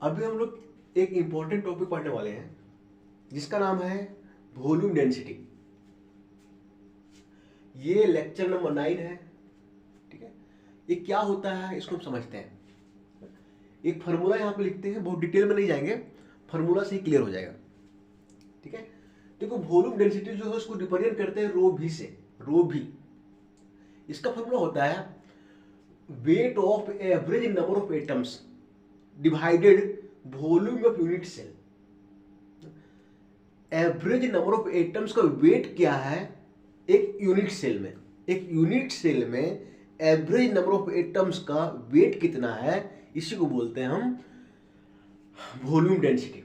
अभी हम लोग एक इंपॉर्टेंट टॉपिक पढ़ने वाले हैं जिसका नाम है वॉल्यूम डेंसिटी। ये लेक्चर नंबर 9 है। ठीक है, ये क्या होता है इसको हम समझते हैं। एक फार्मूला यहाँ पे लिखते हैं, बहुत डिटेल में नहीं जाएंगे, फार्मूला से ही क्लियर हो जाएगा। ठीक है, देखो वॉल्यूम डेंसिटी जो है उसको रिप्रेजेंट करते हैं रो भी से। रो भी इसका फार्मूला होता है weight of average number of atoms divided volume of unit cell. Average number of atoms का वेट क्या है एक यूनिट सेल में। एक यूनिट सेल में एवरेज नंबर ऑफ एटम्स का वेट कितना है, इसी को बोलते हैं हम वॉल्यूम डेंसिटी।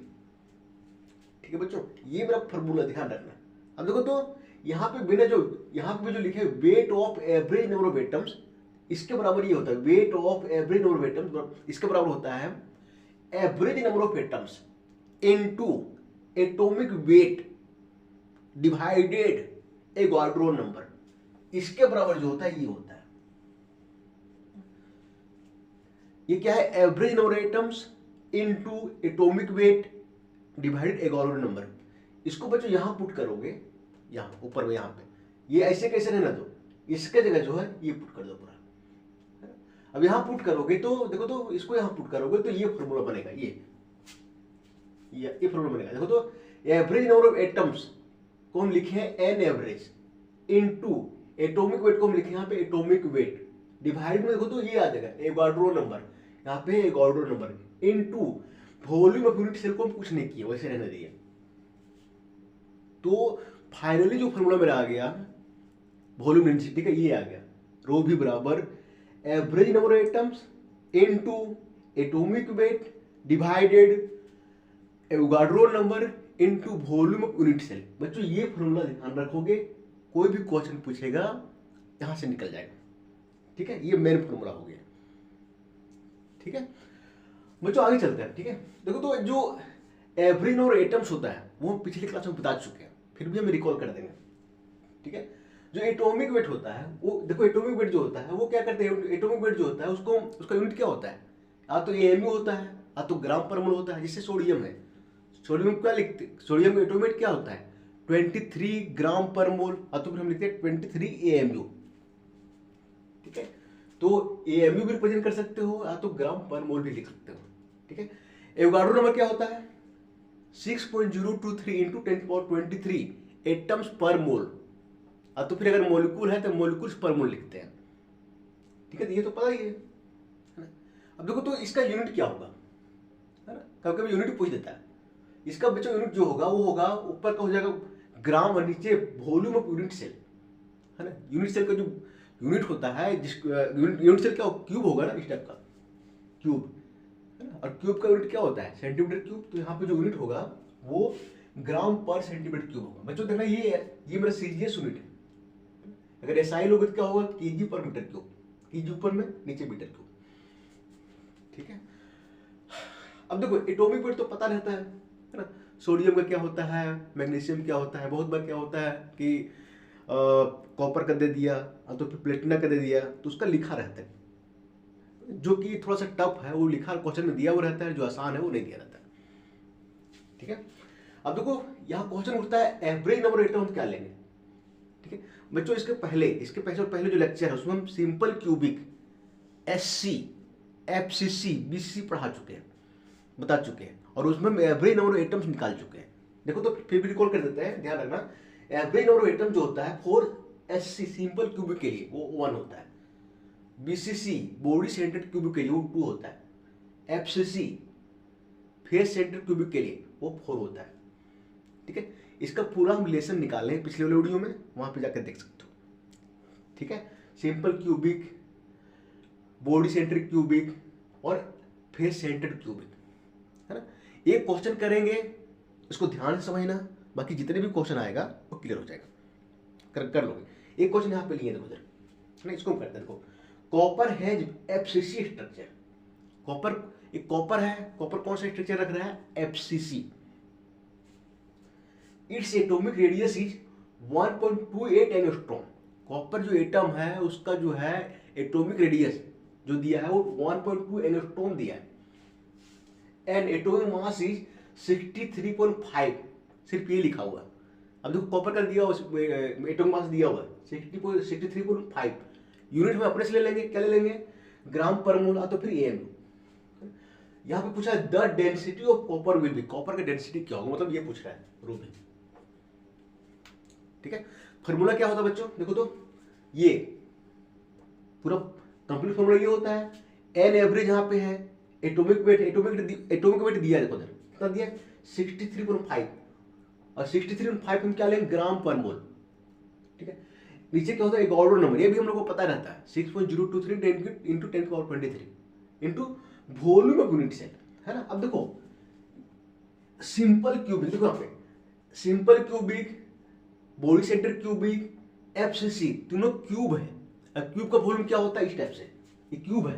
ठीक है बच्चों, ये मेरा फॉर्मूला ध्यान रखना। अब देखो तो यहाँ पे बिना जो यहाँ पे जो लिखे wait of average number of atoms, इसके बराबर ये होता है weight of average number of atoms, इसके बराबर होता है average number of atoms into atomic weight divided Avogadro number. इसके बराबर जो होता है ये होता है, ये क्या है, average number of atoms into atomic weight divided Avogadro number. इसको बच्चों यहां पुट करोगे, यहां ऊपर में, यहां पे ये ऐसे कैसे रहना दो, इसके जगह जो है ये पुट कर दो पूरा। अब यहां पुट करोगे तो देखो तो इसको यहां पुट करोगे तो ये फॉर्मूला बनेगा, ये फॉर्मूला बनेगा। देखो तो एवरेज नंबर ऑफ एटम्स को हम लिखे हैं N average into atomic wait को हम लिखे यहाँ पे एटॉमिक वेट डिवाइड में देखो तो ये आ जाएगा एवोगाड्रो नंबर, यहाँ पे Avogadro number into volume of unit cell को हम कुछ नहीं किए, वैसे रहने दिए। तो फाइनली जो फॉर्मूला मेरा आ गया वॉल्यूम डेंसिटी का, ये आ गया रो भी बराबर average number of atoms into atomic weight divided Avogadro number into volume of unit cell. बच्चों ये फॉर्मूला ध्यान रखोगे, कोई भी क्वेश्चन पूछेगा यहां से निकल जाएगा। ठीक है, ये मेन फॉर्मूला हो गया। ठीक है बच्चों, आगे चलते हैं। ठीक है, देखो तो जो एवरेज नंबर एटम्स होता है वो हम पिछली क्लास में बता चुके हैं, फिर भी हम रिकॉल कर देंगे। ठीक है, जो एटॉमिक वेट होता है वो देखो, एटॉमिक वेट जो होता है वो क्या करते हैं, एटॉमिक वेट जो होता है उसको, उसका यूनिट क्या होता है, या तो एएमयू होता है या तो ग्राम पर मोल होता है। जैसे सोडियम है, सोडियम क्या लिखते, सोडियम का एटॉमिक वेट क्या होता है 23 ग्राम पर मोल, या तो फिर हम लिखते हैं 23 एएमयू। ठीक है, तो एएमयू भी रिप्रेजेंट कर सकते हो या तो ग्राम पर मोल भी लिख सकते हो। ठीक है, एवोगाड्रो नंबर क्या होता है 6.023 इंटू 10⁻23 एटम्स पर मोल, तो फिर अगर मॉलिक्यूल है तो मॉलिक्यूल्स पर मोल लिखते हैं। ठीक है, तो ये तो पता ही है ना। अब देखो तो इसका यूनिट क्या होगा, है ना, कभी कभी यूनिट पूछ देता है। इसका बच्चों यूनिट जो होगा वो होगा, ऊपर का हो जाएगा ग्राम और नीचे वॉल्यूम ऑफ यूनिट सेल, है ना। यूनिट सेल का जो यूनिट होता है, जिस यूनिट सेल क्या क्यूब होगा ना, इस टाइप का क्यूब, है ना। और क्यूब का यूनिट क्या होता है सेंटीमीटर क्यूब, तो यहाँ पे जो यूनिट होगा वो ग्राम पर सेंटीमीटर क्यूब होगा। बच्चों देखना ये मेरा सीजीएस यूनिट है। अगर एसआई लोगे तो क्या होगा केजी पर मीटर क्यूब, केजी ऊपर में नीचे मीटर क्यूब। ठीक है, अब देखो एटॉमिक वेट तो पता रहता है ना, सोडियम का क्या होता है, मैग्नीशियम क्या होता है, बहुत बार क्या होता है कि कॉपर का दे दिया तो फिर प्लेटिना का दे दिया, तो उसका लिखा रहता है। जो कि थोड़ा सा टफ है वो लिखा क्वेश्चन में दिया हुआ रहता है, जो आसान है वो नहीं दिया रहता है। ठीक है, अब देखो यहाँ क्वेश्चन उठता है एवरेज नंबर ऑफ एटम हम क्या लेंगे। ठीक है बच्चों, इसके पहले जो लेक्चर है उसमें हम simple cubic, SC, FCC, BCC पढ़ा चुके हैं, बता चुके हैं, और उसमें हम एवरेज नंबर ऑफ एटम्स निकाल चुके हैं। देखो तो फिर भी रिकॉल कर देते हैं, ध्यान रखना। एवरेज नंबर ऑफ एटम जो होता है फॉर एससी सिंपल क्यूबिक के लिए वो 1 होता है, बीसीसी बॉडी सेंटर्ड क्यूबिक के लिए वो 2 होता है, एफसीसी फेस सेंटर्ड क्यूबिक के लिए वो 4 होता है। ठीक है, इसका पूरा हम रिलेशन निकाले हैं पिछले वाले वीडियो में, वहां पे जाकर देख सकते हो। ठीक है, simple cubic, body centred cubic और फेस सेंटर्ड क्यूबिक, है ना। एक क्वेश्चन करेंगे, इसको ध्यान से समझना, बाकी जितने भी क्वेश्चन आएगा वो क्लियर हो जाएगा, कर लोगे। एक क्वेश्चन यहाँ पे लिए देखो इधर, है ना, इसको हम करते हैं। देखो कॉपर है एफसीसी स्ट्रक्चर, कॉपर, एक कॉपर है, कॉपर कौन सा स्ट्रक्चर रख रहा है FCC. Its atomic radius is 1.28 angstrom. Copper जो एटम है उसका जो है एटॉमिक रेडियस जो दिया है वो 1.2 एंगस्ट्रॉम दिया है। एंड एटॉमिक मास इज 63.5, सिर्फ ये लिखा हुआ है। अब देखो कॉपर का दिया हुआ एटॉमिक मास दिया हुआ है 63.5, यूनिट में अपने से ले लेंगे, क्या ले लेंगे, ग्राम पर मोल, तो फिर एम। यहाँ पे पूछा है the density of copper will be, copper का डेंसिटी क्या होगा, मतलब ये पूछ रहा है रो में। ठीक है, फॉर्मूला क्या होता है बच्चों, देखो तो ये पूरा कंप्लीट फॉर्मूला ये होता है, एन एवरेज यहाँ पे है, एटॉमिक वेट दिया है, देखो कितना दिया 63.5, और 63.5 हम क्या लेंगे, ग्राम पर मोल। ठीक है, नीचे क्या होता है, एक ऑर्डर नंबर, ये भी हम लोग को पता रहता है 6.023 into 10⁻23 into volume of unit cell, है ना। अब देखो सिंपल क्यूबिक, देखो यहाँ पे simple cubic, body centre cubic, FCC, तीनों क्यूब है। अब क्यूब का वॉल्यूम क्या होता है, इस टाइप से, ये क्यूब है,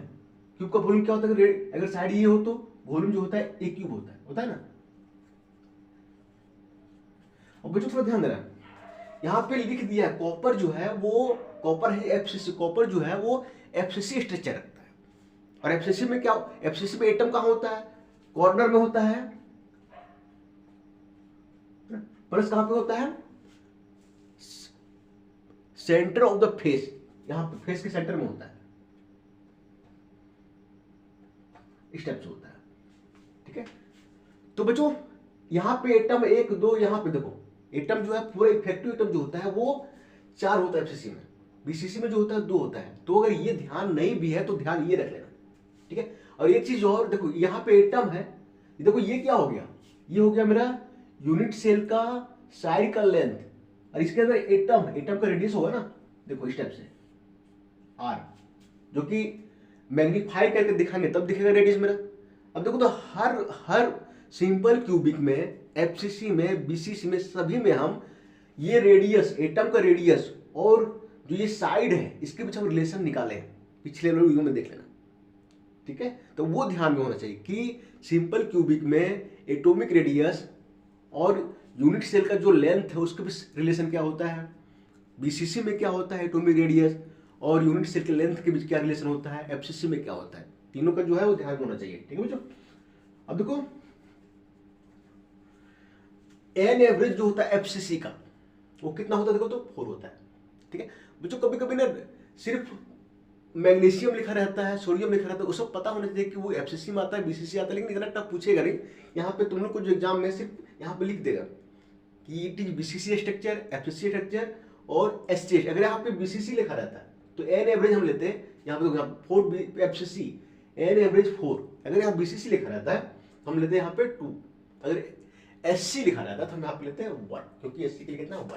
क्यूब का वॉल्यूम क्या होता है, अगर साइड ये हो तो वॉल्यूम जो होता है ए क्यूब होता है ना। और बच्चों थोड़ा ध्यान देना, यहाँ पे लिख दिया है कॉपर जो है वो कॉपर है एफसीसी, कॉपर जो है वो एफसीसी स्ट्रक्चर रखता है। और एफसीसी में क्या, एफसीसी में एटम कहां होता है, कॉर्नर में होता है, प्लस कहां पे होता है, सेंटर ऑफ द फेस, यहां पे फेस के सेंटर में होता है, इस टाइप से होता है। ठीक है, तो बच्चों यहां पे एटम 1 2, यहां पे देखो एटम जो है पूरा इफेक्टिव एटम जो होता है वो 4 होता है एफसीसी में, बीसीसी में जो होता है 2 होता है। तो अगर ये ध्यान नहीं भी है तो ध्यान ये रख लेना। ठीक है, और एक चीज और देखो, यहाँ पे एटम है, देखो ये क्या हो गया, ये हो गया मेरा यूनिट सेल का साइड का लेंथ, और इसके अंदर एटम का रेडियस होगा ना, देखो इस टाइप से आर, जो कि मैग्नीफाई करके दिखाएंगे तब दिखेगा रेडियस मेरा। अब देखो तो हर सिंपल क्यूबिक में, एफसीसी में, बीसीसी में, सभी में हम ये रेडियस, एटम का रेडियस और जो ये साइड है इसके बीच हम रिलेशन निकाले हैं, पिछले वीडियो में देख लेना। ठीक है, तो वो ध्यान में होना चाहिए कि सिंपल क्यूबिक में एटॉमिक रेडियस और यूनिट सेल का जो लेंथ है उसके बीच रिलेशन क्या होता है, बीसीसी में क्या होता है एटॉमिक रेडियस और यूनिट सेल के लेंथ के बीच क्या रिलेशन होता है, एफसीसी में क्या होता है, तीनों का जो है वो ध्यान में होना चाहिए। ठीक है बच्चों, अब देखो एन एवरेज जो होता है एफसीसी का वो कितना होता है, देखो तो 4 होता है। ठीक है बच्चों, कभी कभी ना सिर्फ मैग्नीशियम लिखा रहता है, सोडियम लिखा रहता है, उसको पता होना चाहिए कि वो एफसीसी में आता है, बीसीसी आता है, लेकिन इतना टफ पूछेगा नहीं। यहाँ पे तुम लोग को जो एग्जाम में सिर्फ यहाँ पे लिख देगा कि it is BCC structure, FCC structure और एससीएच। अगर यहाँ पे बीसीसी लिखा रहता है तो एन एवरेज हम लेते हैं, यहाँ पे 4 एफसीसी, एन एवरेज 4। अगर यहाँ बीसीसी लिखा रहता है तो हम लेते हैं यहाँ पे 2। अगर एससी लिखा रहता है तो हम यहाँ पे लेते हैं 1, क्योंकि एससी के लिए कितना 1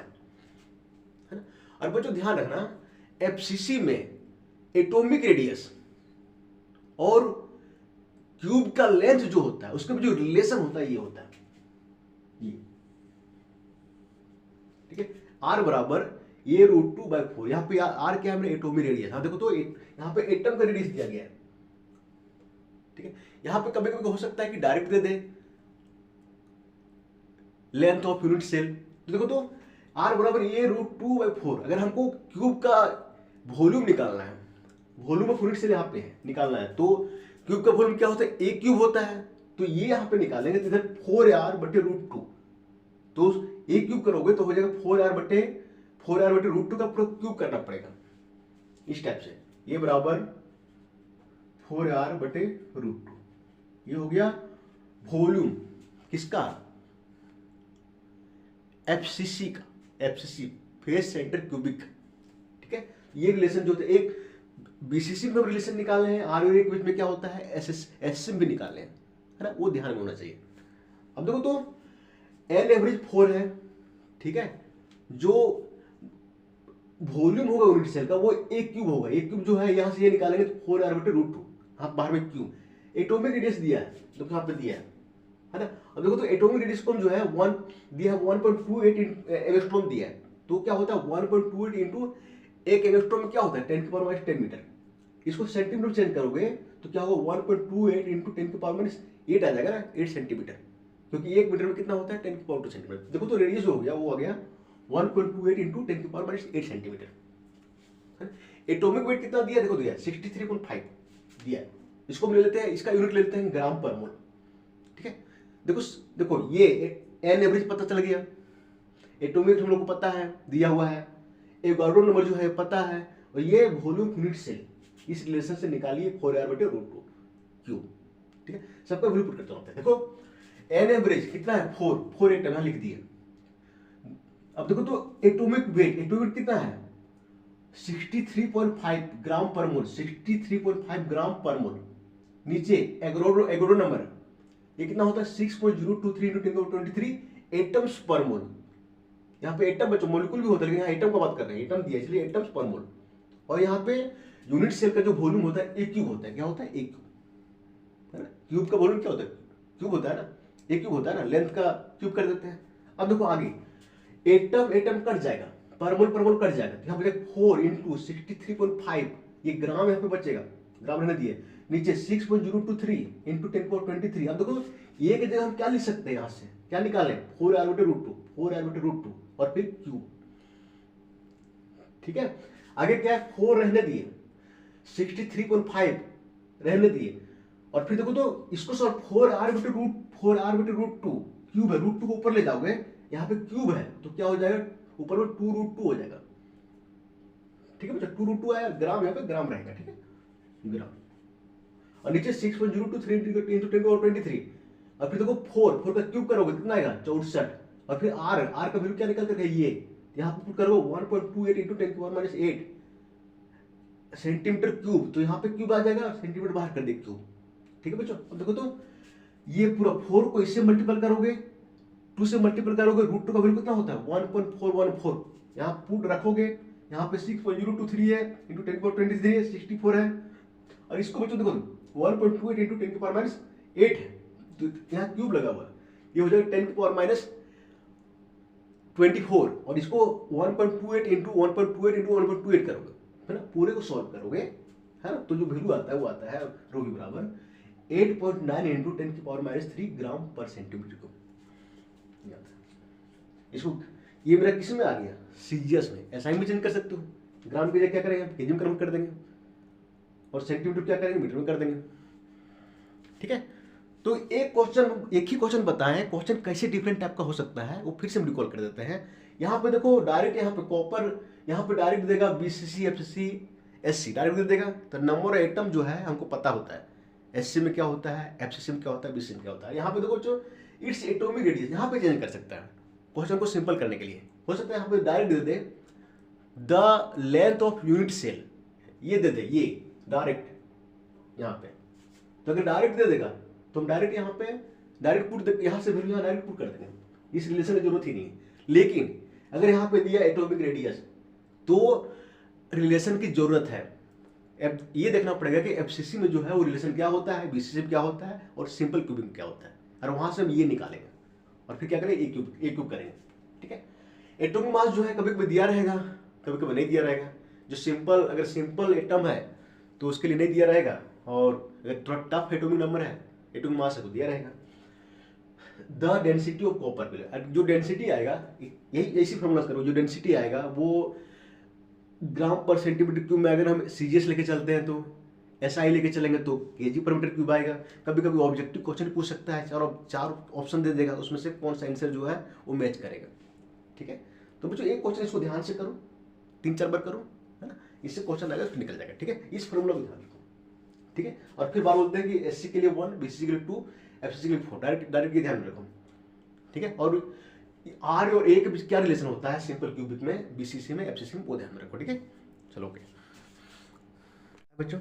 है ना। और बच्चों ध्यान रखना, एफसीसी में एटॉमिक रेडियस और क्यूब का लेंथ जो होता है उसके बीच जो रिलेशन होता है ये होता है ये। ठीक है, आर बराबर ये √2/4, यहां पे आर क्या है मेरा एटॉमिक रेडियस। हाँ देखो तो यहां पे एटम का रेडियस दिया गया है। ठीक है, यहां पे कभी कभी हो सकता है कि डायरेक्ट दे दे लेंथ ऑफ यूनिट सेल, तो देखो तो आर बराबर ये √2/4। अगर हमको क्यूब का वॉल्यूम निकालना है, वॉल्यूम ऑफ यूनिट सेल यहाँ पे है निकालना है, तो क्यूब का वॉल्यूम क्या होता है, ए क्यूब होता है, तो ये यहाँ पे निकालेंगे तो इधर 4r/√2, तो ए क्यूब करोगे तो हो जाएगा 4r/√2 का पूरा क्यूब करना पड़ेगा इस टाइप से। ये बराबर 4r/√2, ये हो गया वॉल्यूम किसका, एफसीसी का, एफसीसी फेस सेंटर क्यूबिक। ठीक है, ये रिलेशन जो होता है, एक बीसीसी में रिलेशन निकाले हैं, आर और ए के बीच में क्या होता है, एसएससी भी निकाले हैं, है ना, वो ध्यान में होना चाहिए। अब देखो तो एन एवरेज 4 है। ठीक है, जो वॉल्यूम होगा यूनिट सेल का वो ए क्यूब होगा, ए क्यूब जो है यहां से ये निकालेंगे तो 4r/√2, हाँ बाहर में क्यूब। एटॉमिक रेडियस दिया है तो यहाँ पे दिया है ना। अब देखो तो एटॉमिक रेडियस जो है 1 दिया है, 1.28 एंगस्ट्रॉम दिया है, तो क्या होता है 1.28 इंटू एक एंगस्ट्रॉम में क्या होता है 10⁻10 मीटर। इसको सेंटीमीटर चेंज करोगे तो क्या होगा 1.28 इंटू 10⁻8 आ जाएगा ना, 8 सेंटीमीटर, क्योंकि 1 मीटर में कितना होता है 10⁻2 सेंटीमीटर। देखो तो रेडियस हो गया, वो आ गया 1.28 इंटू 10⁻8 सेंटीमीटर। एटॉमिक वेट कितना दिया, देखो दिया 63.5 दिया। इसको हम ले लेते हैं, इसका यूनिट ले लेते हैं ग्राम पर मोल। ठीक है। देखो देखो ये एन एवरेज पता चल गया, एटॉमिक हम लोग को पता है दिया हुआ है, एवोगाड्रो नंबर जो है पता है, और ये वॉल्यूम यूनिट सेल, इस रिलेशन से निकालिए 4r/√2 क्यूब। ठीक है, सबका वैल्यू पुट करता हूं। देखो एन एवरेज कितना है 4 एटम यहां लिख दिए। अब देखो तो एटॉमिक वेट कितना है 63.5 ग्राम पर मोल, 63.5 ग्राम पर मोल। नीचे एवोगाड्रो नंबर ये कितना होता है 6.023 × 10⁻23 एटम्स पर मोल। यहाँ पे एटम बच्चों मोलिक्यूल भी होता है, लेकिन यहाँ एटम का बात कर रहे हैं, एटम दिया इसलिए एटम्स पर मोल। और यहाँ पे यूनिट सेल का जो वॉल्यूम होता है ए क्यूब होता है। क्या होता है ए क्यूब, है ना। क्यूब का वॉल्यूम क्या होता है, क्यूब होता है ना, ए क्यूब होता है ना, लेंथ का क्यूब कर देते हैं। अब देखो आगे एटम कट जाएगा, पर मोल कट जाएगा। यहाँ पे 4 × 63.5 ये ग्राम यहाँ पे बचेगा, ग्राम रहने दिए। नीचे 6.023 × 10⁻23। अब देखो ये की जगह हम क्या लिख सकते हैं, यहाँ से क्या निकालें 4r/√2 और फिर क्यूब। ठीक है, आगे क्या है 4 रहने दिए, 63.5 रहने दिए, और फिर देखो तो इसको सॉल्व 4r/√2 क्यूब है, √2 को ऊपर ले जाओगे, यहाँ पे क्यूब है तो क्या हो जाएगा ऊपर में 2√2 हो जाएगा। ठीक है बच्चा, 2√2 आया, ग्राम यहाँ पे ग्राम रहेगा। ठीक है, ग्राम। और नीचे 6.023 × 10⁻23। और फिर देखो 4 का क्यूब करोगे कितना आएगा 64। और फिर r का वैल्यू क्या निकल कर ये यहाँ पे पुट करोगे 1.28 × 10⁻8 सेंटीमीटर क्यूब। तो यहाँ पे क्यूब आ जाएगा, सेंटीमीटर बाहर कर दे क्यूब। ठीक है बच्चों, अब देखो तो ये पूरा 4 को इससे मल्टीपल करोगे, 2 से मल्टीपल करोगे, √2 का वैल्यू कितना होता है 1.414। यहाँ पुट रखोगे, यहाँ पे 6.023 है × 10⁻23 है, 64 है। और इसको बच्चों देखो 1.28 × 10⁻8 है, तो यहाँ क्यूब लगा हुआ है, ये हो जाएगा 10⁻24। और इसको 1.28 × 1.28 करोगे, है ना, पूरे को सॉल्व करोगे, है ना, तो जो वैल्यू आता है वो आता है रो भी बराबर 8.9 × 10⁻³ ग्राम पर सेंटीमीटर क्यूब। इसको ये मेरा किस में आ गया सीजीएस में, एसआई में चेंज कर सकते हो। ग्राम की जगह क्या करेंगे केजी में कन्वर्ट कर देंगे, और सेंटीमीटर क्या करेंगे मीटर में कर देंगे। ठीक है, तो एक ही क्वेश्चन बताएं, क्वेश्चन कैसे डिफरेंट टाइप का हो सकता है वो फिर से हम रिकॉल कर देते हैं। यहाँ पे देखो डायरेक्ट, यहाँ पे कॉपर, यहाँ पे डायरेक्ट देगा बीसीसी एफसीसी एससी डायरेक्ट दे देगा। तो नंबर एटम जो है हमको पता होता है, एससी में क्या होता है, एफसीसी में क्या होता है, बीसीसी में क्या होता है। यहाँ पे देखो जो इट्स एटॉमिक रेडियस यहाँ पे चेंज कर सकता है क्वेश्चन को सिंपल करने के लिए। हो सकता है यहाँ पे डायरेक्ट दे दे the length of unit cell, ये दे दे, ये डायरेक्ट यहाँ पे। तो अगर डायरेक्ट दे देगा तो हम डायरेक्ट यहाँ पे डायरेक्ट पुट यहाँ से वैल्यू यहाँ डायरेक्ट पुट कर देंगे, इस रिलेशन की जरूरत ही नहीं है। लेकिन अगर यहाँ पे दिया एटॉमिक रेडियस तो रिलेशन की जरूरत है। ये देखना पड़ेगा कि एफसीसी में जो है वो रिलेशन क्या होता है, बीसीसी में क्या होता है, और सिंपल क्यूबिंग क्या होता है, और वहां से हम ये निकालेंगे और फिर क्या करेंगे ए क्यूब करेंगे। ठीक है, एटॉमिक मास जो है कभी कभी दिया रहेगा, कभी कभी नहीं दिया रहेगा। जो सिंपल, अगर सिंपल एटम है तो उसके लिए नहीं दिया रहेगा, और अगर थोड़ा टफ एटॉमिक नंबर है, एटॉमिक मास है तो दिया रहेगा। द डेंसिटी ऑफ कॉपर, जो डेंसिटी आएगा, यही ऐसी फॉर्मूला करो, जो डेंसिटी आएगा वो ग्राम पर सेंटीमीटर क्यूब में अगर हम सीजीएस लेके चलते हैं तो एसआई लेके चलेंगे तो केजी पर मीटर क्यूब आएगा। कभी कभी ऑब्जेक्टिव क्वेश्चन पूछ सकता है, चार ऑप्शन दे देगा, उसमें से कौन सा आंसर जो है वो मैच करेगा। ठीक है, तो बच्चों एक क्वेश्चन इसको ध्यान से करो, 3-4 बार करो, है ना, इससे क्वेश्चन आएगा फिर निकल जाएगा। ठीक है, इस फॉर्मूला को ध्यान रखो। ठीक है, और फिर बात बोलते हैं कि एससी के लिए 1, बीसीसी के लिए 2, एफसीसी के लिए 4, डायरेक्ट ये ध्यान रखो। ठीक है, और आर और ए के बीच क्या रिलेशन होता है सिंपल क्यूबिक में, बीसीसी में, एफसीसी में, वो ध्यान रखो। ठीक है, चलो ओके बच्चों,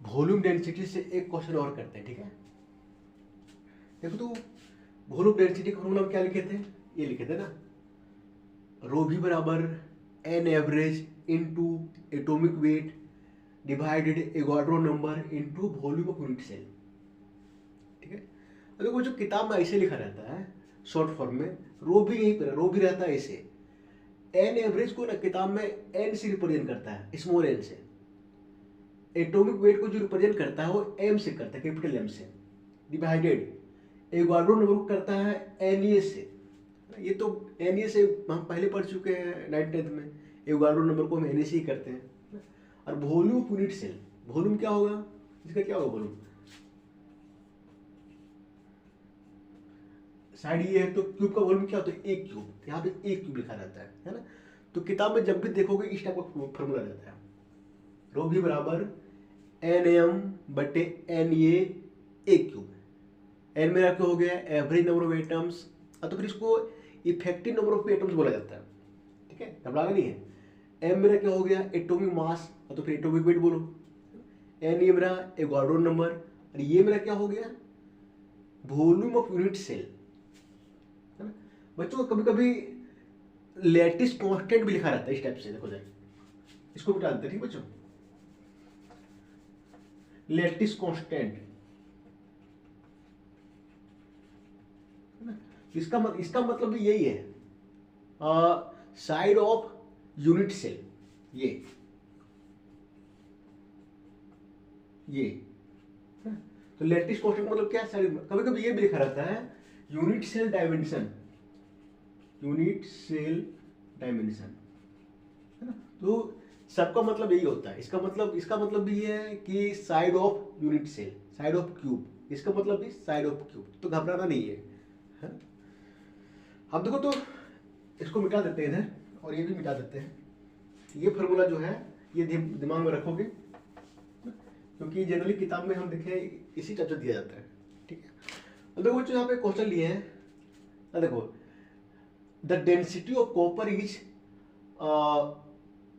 वॉल्यूम डेंसिटी से एक क्वेश्चन और करते हैं। ठीक है, देखो तो वॉल्यूम डेंसिटी का फॉर्मूला क्या लिखे थे, ये लिखे थे ना, रो भी बराबर n average into atomic weight divided Avogadro number into volume of unit cell. ठीक है, देखो जो किताब में ऐसे लिखा रहता है शॉर्ट फॉर्म में, रो भी यहीं पर, रो भी रहता है ऐसे। एन एवरेज को ना किताब में एन से रिप्रेजेंट करता है, स्मॉल एन से। एटॉमिक वेट को जो रिप्रेजेंट करता है वो एम से करता है, कैपिटल एम से। डिवाइडेड एवोगाड्रो नंबर को करता है एनए से। ये तो एनए से हम पहले पढ़ चुके हैं 9th-10th में, एवोगाड्रो नंबर को हम एनए से ही करते हैं। और volume of unit cell, volume क्या होगा, इसका क्या होगा वॉल्यूम, साइड ये है तो क्यूब का वॉल्यूम क्या होता है, ए क्यूब, यहाँ पे ए क्यूब लिखा रहता है ना। तो किताब में जब भी देखोगे इस टाइप का फॉर्मूला रहता है, रो भी बराबर एन एम बटे एन ए क्यूब। एन मेरा क्या हो गया, एवरेज नंबर ऑफ एटम्स, तो फिर इसको इफेक्टिव नंबर ऑफ एटम्स बोला जाता है, ठीक है, घबराना नहीं है। एम मेरा क्या हो गया, एटॉमिक मास, तो फिर एटॉमिक वेट बोलो। एन ये मेरा एवोगाड्रो नंबर, और ये मेरा क्या हो गया, वॉल्यूम ऑफ यूनिट सेल, है ना। बच्चों कभी कभी लैटिस कांस्टेंट भी लिखा रहता है इस टाइप से, देखो जरा इसको भी डालते हैं, ठीक बच्चों, लैटिस कांस्टेंट, इसका मतलब भी यही है, साइड ऑफ यूनिट सेल, ये तो लैटिस कांस्टेंट मतलब क्या है, कभी कभी ये भी लिखा रहता है unit cell dimension, unit cell dimension, है ना। तो सबका मतलब यही होता है, इसका मतलब भी ये है कि side of unit cell, side of cube, इसका मतलब भी साइड ऑफ क्यूब, तो घबराना नहीं है। अब देखो तो इसको मिटा देते हैं इधर, और ये भी मिटा देते हैं। ये फार्मूला जो है ये दिमाग में रखोगे, क्योंकि जनरली किताब में हम देखें इसी टाइप से दिया जाता है, ठीक है। अब देखो बच्चों यहाँ पे क्वेश्चन लिए हैं, देखो the density of copper is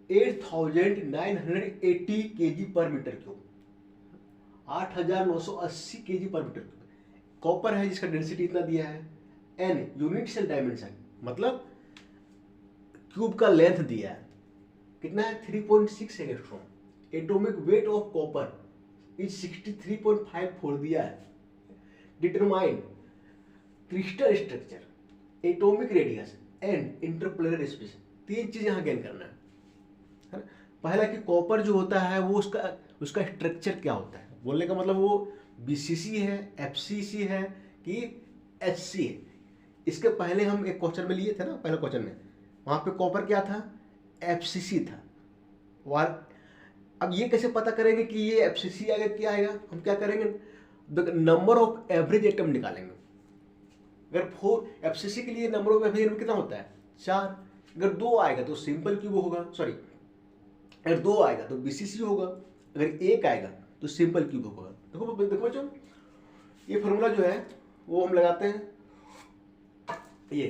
8980 kg पर मीटर क्यूब, 8980 kg पर मीटर क्यूब कॉपर है जिसका डेंसिटी इतना दिया है। एन यूनिट सेल डायमेंशन मतलब क्यूब का लेंथ दिया है, कितना है 3.6 angstrom. Atomic weight of copper is 63.54 दिया है। Determine crystal structure, atomic radius and interplanar space, तीन चीज यहां ज्ञान करना है ना। पहला कि कॉपर जो होता है वो उसका स्ट्रक्चर क्या होता है, बोलने का मतलब वो बीसीसी है, एफसीसी है कि एचसी है। इसके पहले हम एक क्वेश्चन में लिए थे ना, पहले क्वेश्चन में वहां पे कॉपर क्या था, एफसीसी था। अब ये कैसे पता करेंगे कि ये एफसीसी आएगा, क्या आएगा, हम क्या करेंगे, नंबर ऑफ एवरेज एटम निकालेंगे। अगर 4 एफसीसी के लिए नंबर ऑफ एवरेज एटम कितना होता है 4, अगर 2 आएगा तो सिंपल क्यूब होगा, सॉरी अगर 2 आएगा तो बीसीसी होगा, अगर 1 आएगा तो सिंपल क्यूब होगा। देखो बच्चों ये फॉर्मूला जो है वो हम लगाते हैं, ये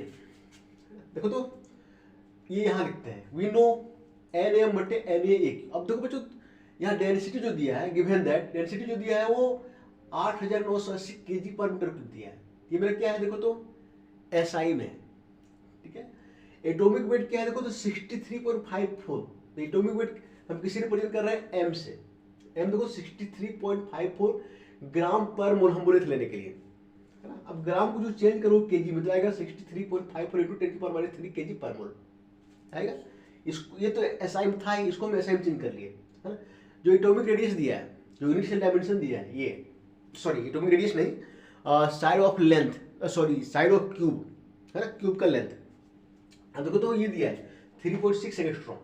देखो तो ये यहां लिखते हैं, वी नो एन एम बटे एन ए। अब देखो बच्चों यहाँ डेंसिटी जो दिया है, गिवन दैट डेंसिटी जो दिया है वो 8980 केजी पर मीटर क्यूब दिया है। ये मेरा क्या है देखो तो एसआई में, ठीक है। एटॉमिक वेट क्या है देखो तो 63.54, एटॉमिक वेट हम किसी रिप्रेजेंट कर रहे हैं एम से, एम देखो 63.54 ग्राम पर मोल हम बोले थे लेने के लिए, है ना। अब ग्राम को जो चेंज करो केजी में तो आएगा 63.54 × 10⁻³ केजी पर मोल आएगा। इसको ये तो एसआई में था, इसको हम एसआई में चेंज कर लिए, है ना। जो एटॉमिक रेडियस दिया है, जो यूनिट सेल डायमेंशन दिया है, ये सॉरी एटॉमिक रेडियस नहीं, side of length, sorry side of cube, है ना, क्यूब का लेंथ। अब देखो तो ये दिया है 3.6 एंगस्ट्रॉम,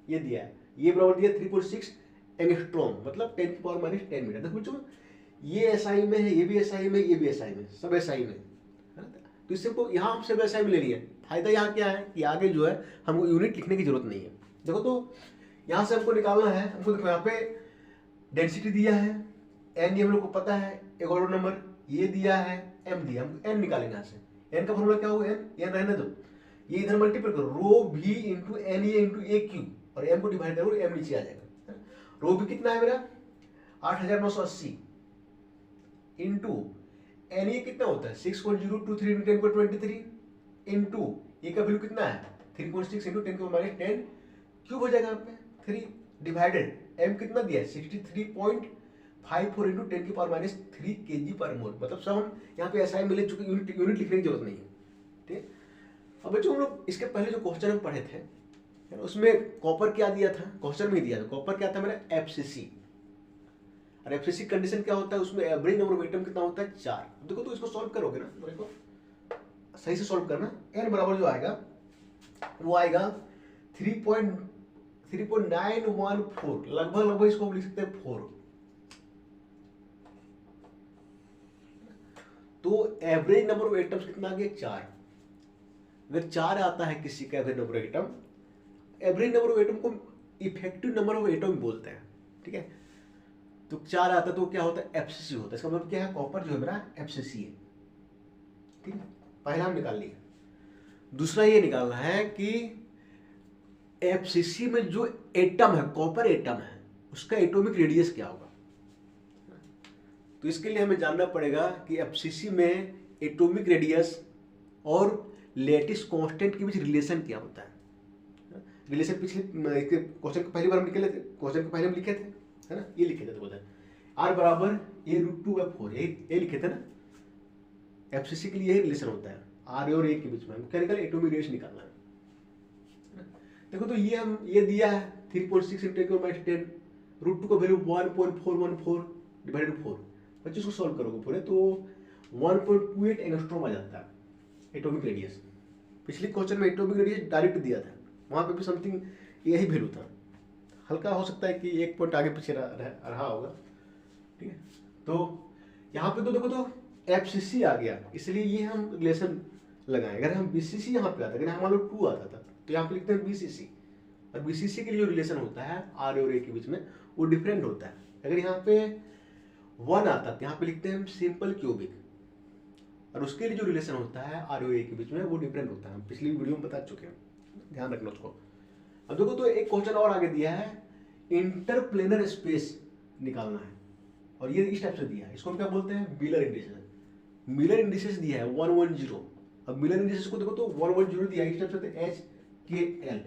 ये दिया है, ये बराबर दिया 3.6 एंगस्ट्रॉम मतलब 10⁻10 मीटर। देखो बच्चों ये एसआई में है, ये भी एसआई में, ये भी एसआई में, सब एसआई में, है ना। तो इससे को यहाँ हम सब एसआई में ले लिए। फायदा यहाँ क्या है कि आगे जो है हमको यूनिट लिखने की जरूरत नहीं है। देखो तो यहाँ से हमको निकालना है, हमको देखो यहाँ पे डेंसिटी दिया है, एन ये हम लोग को पता है, एवोगाड्रो नंबर ये दिया है, एम दिया, हम एन निकालेंगे यहाँ से। एन का फॉर्मूला क्या होगा, एन रहने दो, ये इधर मल्टीपल करो, रो भी into n A into a cube, और एम को डिवाइड करो, एम नीचे आ जाएगा। रो भी कितना है मेरा 8980 इंटू एन ए कितना होता है 6.023 × 10⁻23 इंटू ए का वैल्यू कितना है 3.6 × 10⁻10 क्यूब हो जाएगा यहाँ पे 3 डिवाइडेड एम कितना दिया है 63.54 × 10⁻³ केजी पर मोल। मतलब सब हम यहाँ पे एसआई मिले चुके, यूनिट लिखने की जरूरत नहीं है, ठीक। अब बच्चों हम लोग इसके पहले जो क्वेश्चन हम पढ़े थे उसमें कॉपर क्या दिया था, क्वेश्चन में दिया था कॉपर क्या था मेरा एफसीसी, और एफसीसी कंडीशन क्या होता है उसमें एवरेज नंबर ऑफ एटम कितना होता है 4। देखो तो इसको सॉल्व करोगे ना, देखो सही से सॉल्व करना, एन बराबर जो आएगा वो आएगा 3.914, लगभग इसको हम लिख सकते हैं 4। तो एवरेज नंबर ऑफ एटम्स कितना आ गया 4। अगर 4 आता है किसी का average number of atom, average number of atom को इफेक्टिव नंबर ऑफ एटम बोलते हैं, ठीक है। तो 4 आता है तो क्या होता है एफसीसी होता है। इसका मतलब क्या है, कॉपर जो है मेरा एफसीसी है, ठीक है। पहला हम निकाल लिया। दूसरा ये निकालना है कि एफसीसी में जो एटम है, कॉपर एटम है, उसका एटॉमिक रेडियस क्या होगा। तो इसके लिए हमें जानना पड़ेगा कि एफसीसी में एटॉमिक रेडियस और लैटिस कांस्टेंट के बीच रिलेशन क्या होता है। रिलेशन पिछले क्वेश्चन को पहली बार हम लिखे थे, है ना, ये लिखे थे। तो बोलते हैं आर बराबर a√2/4, ये लिखे थे ना। एफसीसी के लिए यही रिलेशन होता है, आर और ए के बीच में। हम क्या निकाले, एटॉमिक रेडियस निकालना है। देखो तो ये दिया है 3.6 × 10⁻⁻⁰, √2 का वैल्यू 1.414 डिवाइडेड 4। बच्चे इसको सॉल्व करोगे पूरे तो 1.28 एंगस्ट्रॉम आ जाता है एटॉमिक रेडियस। पिछले क्वेश्चन में एटॉमिक रेडियस डायरेक्ट दिया था, वहां पे भी समथिंग यही वैल्यू था। हल्का हो सकता है कि 1 पॉइंट आगे पीछे रहा होगा, ठीक है। तो यहाँ पे तो देखो तो एफसीसी आ गया, इसलिए ये हम रिलेशन लगाए। अगर हम बीसीसी यहाँ पे आता, अगर मान लो 2 आता था तो यहाँ पे लिखते हैं बीसीसी। और बीसीसी के लिए जो रिलेशन होता है आर और ए के बीच में वो डिफरेंट होता है। अगर यहाँ पे 1 आता तो यहाँ पे लिखते हैं सिंपल क्यूबिक, और उसके लिए जो रिलेशन होता है आर और ए के बीच में वो डिफरेंट होता है। हम पिछली वीडियो में बता चुके हैं, ध्यान रखना उसको। अब देखो तो एक क्वेश्चन और आगे दिया है, इंटरप्लेनर स्पेस निकालना है, और ये इस टाइप से दिया है। इसको हम क्या बोलते हैं, मिलर इंडिसेस। मिलर इंडिसेस दिया है 110। अब मिलर इंडिसेस को देखो तो 110 दिया है, इस टाइप से एच के एल।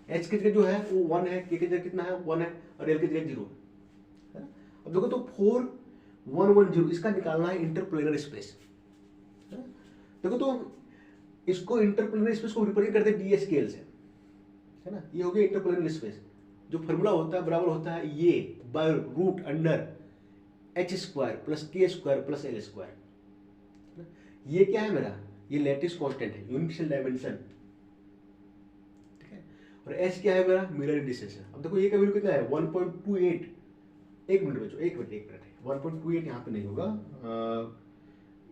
एच की जगह जो है वो 1 है, के की जगह कितना है 1 है, और एल की जगह 0 है। अब देखो तो 4110 इसका निकालना है इंटरप्लेनर स्पेस। देखो तो इसको इंटरप्लेनर स्पेस को रिप्रेजेंट करते हैं डी स्केल से, है ना। ये हो गया इंटरप्लेनर स्पेस। जो फॉर्मूला होता है बराबर होता है ये by root under h² + k² + l²। ये क्या है मेरा, ये लैटिस कांस्टेंट है, यूनिवर्सल डायमेंशन, ठीक है। और h क्या है मेरा, मिरर इंडिसेस है। अब देखो ये का वैल्यू कितना है 1.28। एक मिनट बच्चों, एक मिनट 1.28 यहाँ पे नहीं होगा,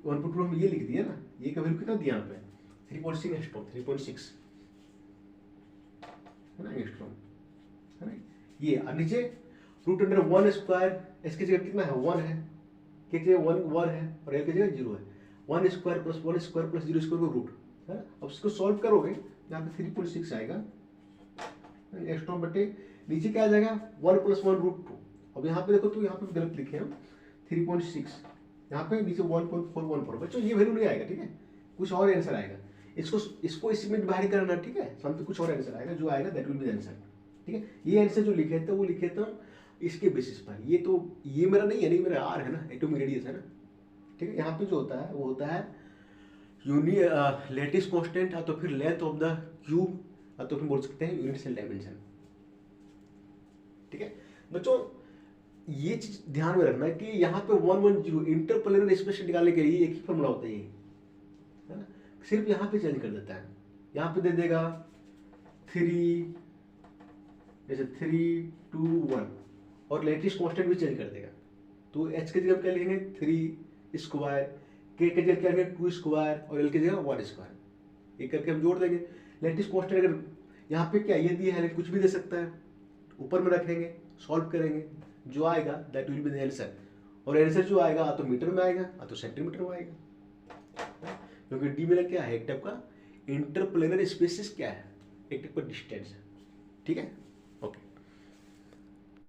1.2 हम ये लिख दिया ना। ये का वैल्यू कितना दिया यहाँ पे 3.6 एंगस्ट्रॉम, 3.6 है ना एंगस्ट्रॉम, है ना। ये और नीचे रूट अंडर 1², इसकी जगह कितना है 1 है, के की जगह 1 है, और एल की जगह 0 है। 1² + 1² + 0² को रूट, है ना। अब इसको सॉल्व करोगे यहाँ पे 3.6 आएगा एंगस्ट्रॉम बटे नीचे क्या आ जाएगा 1 + 1 √2। अब यहाँ पे देखो तो यहाँ पे गलत लिखे हम 3.6, यहाँ पे नीचे 1.414। बच्चों ये वैल्यू नहीं आएगा, ठीक है, कुछ और आंसर आएगा। इसको इसमें डिवाइड करना, ठीक है, समथिंग कुछ और आंसर आएगा, जो आएगा that will be the answer, ठीक है। ये आंसर जो लिखे थे वो लिखे थे इसके बेसिस पर। ये तो ये मेरा नहीं है, नहीं मेरा आर है ना, एटॉमिक रेडियस है ना, ठीक है। यहाँ पे जो होता है वो होता है लैटिस कांस्टेंट, तो फिर लेंथ ऑफ द क्यूब, तो फिर बोल सकते हैं यूनिवर्सल डायमेंशन, ठीक है। बच्चों ये चीज ध्यान में रखना है कि यहाँ पे 110 इंटरप्लेनर स्पेस निकालने के लिए एक ही फॉर्मूला होता है, है ना। सिर्फ यहाँ पे चेंज कर देता है, यहाँ पे दे देगा 3 जैसे 3 2 1, और लैटिस कांस्टेंट भी चेंज कर देगा। तो एच की जगह क्या लिखेंगे 3², के की जगह क्या लिखेंगे 2², और एल की जगह 1²। एक करके हम जोड़ देंगे। लैटिस कांस्टेंट अगर यहाँ पे क्या ये दिया है, कुछ भी दे सकता है, ऊपर में रखेंगे, सॉल्व करेंगे, जो आएगा that will be the answer. और आंसर जो आएगा तो मीटर में आएगा, तो सेंटीमीटर में आएगा, क्योंकि डी मेरा क्या है, एक टाइप का इंटरप्लेनर स्पेसिस क्या है, एक टाइप का डिस्टेंस है, ठीक है।